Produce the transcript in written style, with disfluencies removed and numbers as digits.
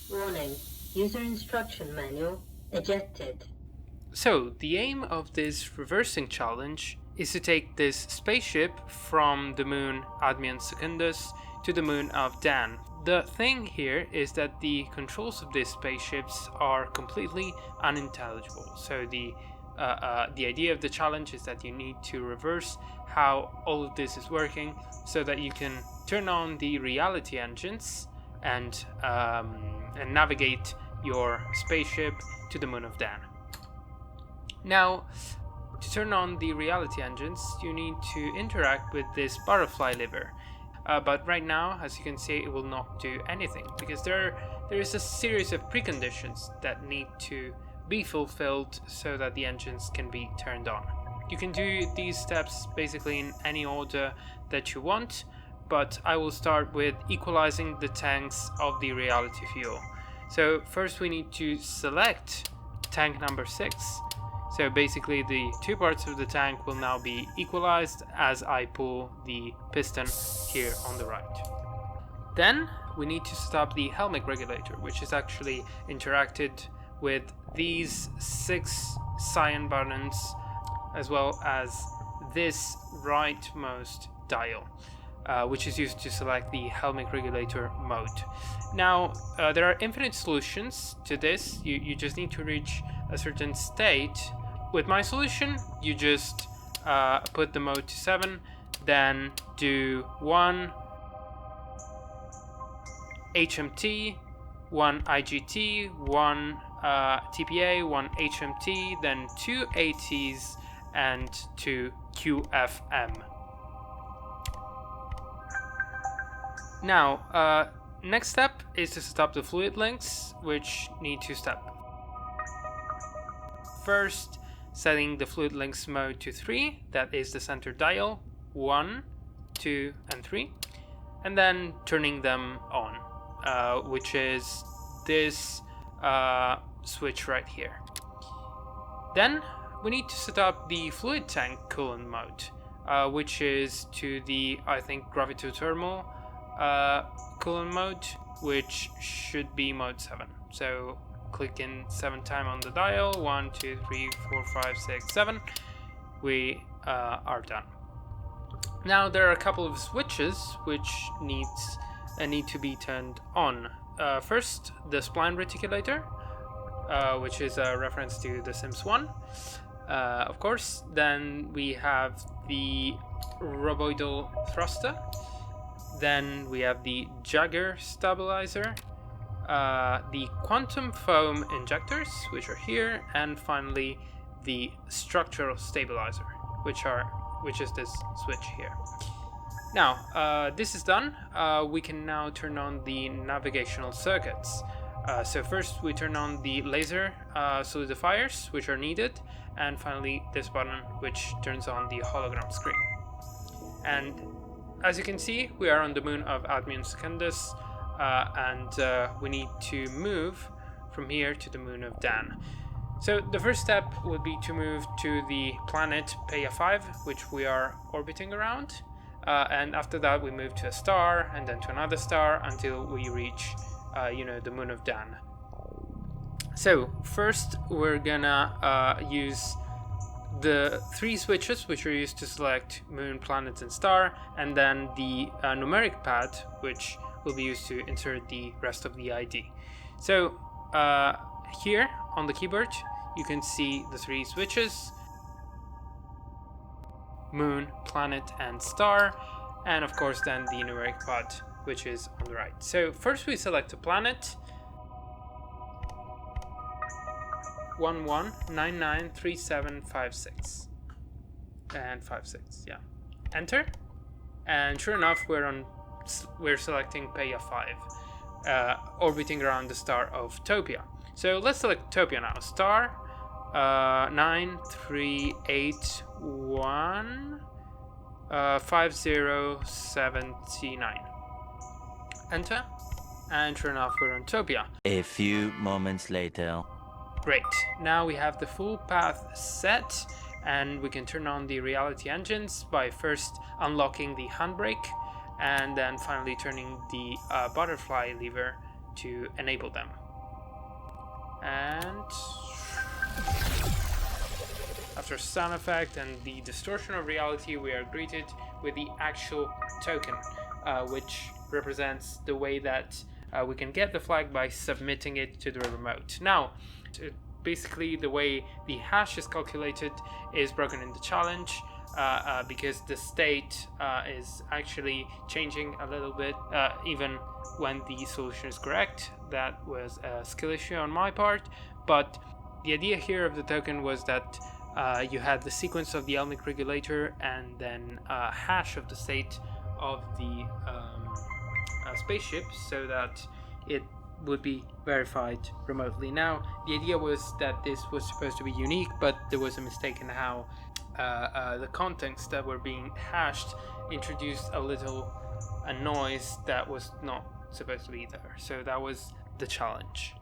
Warning, user instruction manual ejected. So, the aim of this reversing challenge is to take this spaceship from the moon Admian Secundus to the moon of Dan. The thing here is that the controls of these spaceships are completely unintelligible. So the idea of the challenge is that you need to reverse how all of this is working so that you can turn on the reality engines and navigate your spaceship to the moon of Dan. Now, to turn on the reality engines, you need to interact with this butterfly lever. But right now, as you can see, it will not do anything because there is a series of preconditions that need to be fulfilled so that the engines can be turned on. You can do these steps basically in any order that you want, but I will start with equalizing the tanks of the reality fuel. So first we need to select tank number 6. So basically the two parts of the tank will now be equalized as I pull the piston here on the right. Then we need to stop the helmet regulator, which is actually interacted with these 6 cyan buttons as well as this rightmost dial, which is used to select the helmet regulator mode. Now, there are infinite solutions to this. You just need to reach a certain state. With my solution, you just put the mode to 7, then do 1 HMT, 1 IGT, 1 TPA, 1 HMT, then 2 ATs, and 2 QFM. Now, next step is to stop the fluid links, which need to step. First, setting the fluid links mode to 3, that is the center dial, 1, 2, and 3, and then turning them on, which is this switch right here. Then we need to set up the fluid tank coolant mode, which is to the, I think, gravitothermal coolant mode, which should be mode 7. So click in 7 times on the dial, 1, 2, 3, 4, 5, 6, 7. We are done. Now there are a couple of switches which need to be turned on. First, the spline reticulator, which is a reference to The Sims 1, of course. Then we have the roboidal thruster. Then we have the Jagger stabilizer, the quantum foam injectors, which are here, and finally the structural stabilizer, which is this switch here. Now, this is done. We can now turn on the navigational circuits. So first we turn on the laser solidifiers, which are needed, and finally this button, which turns on the hologram screen. And as you can see, we are on the moon of Admian Secundus, and we need to move from here to the moon of Dan. So the first step would be to move to the planet Peia 5, which we are orbiting around, and after that we move to a star and then to another star until we reach the moon of Dan. So first we're gonna use the 3 switches which are used to select moon, planet, and star, and then the numeric pad, which will be used to insert the rest of the ID. So here on the keyboard you can see the 3 switches: moon, planet, and star, and of course then the numeric pad, which is on the right. So first we select a planet, 11993756 and 56, yeah. Enter, and sure enough we're selecting Peia 5, orbiting around the star of Topia. So let's select Topia now. Star 9381 5079. Enter, and sure enough we're on Topia. A few moments later. Great, now we have the full path set, and we can turn on the reality engines by first unlocking the handbrake and then finally turning the butterfly lever to enable them. And after sound effect and the distortion of reality, we are greeted with the actual token, which represents the way that we can get the flag by submitting it to the remote. Now, basically the way the hash is calculated is broken in the challenge, because the state is actually changing a little bit even when the solution is correct. That was a skill issue on my part, but the idea here of the token was that you had the sequence of the Elmic regulator and then a hash of the state of the spaceship, so that it would be verified remotely. Now, the idea was that this was supposed to be unique, but there was a mistake in how the contents that were being hashed introduced a noise that was not supposed to be there. So that was the challenge.